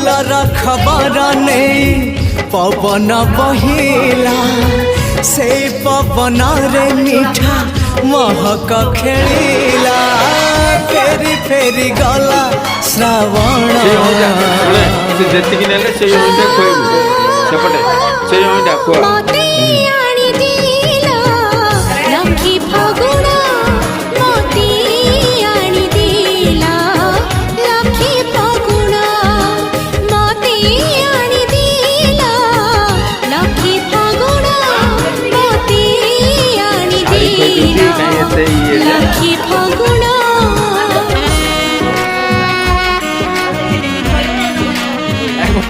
फूलर खबर नहीं पवन बहिला से पवन रे मीठा महक खेला फेरी फेरी गला श्रावण ଯେତିକି ନେଲେ ସେଇ ଅନୁଯାୟୀ ଖୁଆଇବୁ ସେପଟେ ସେଇ ଅନୁଯାୟୀ ଖୁଆ लखी फगुण मते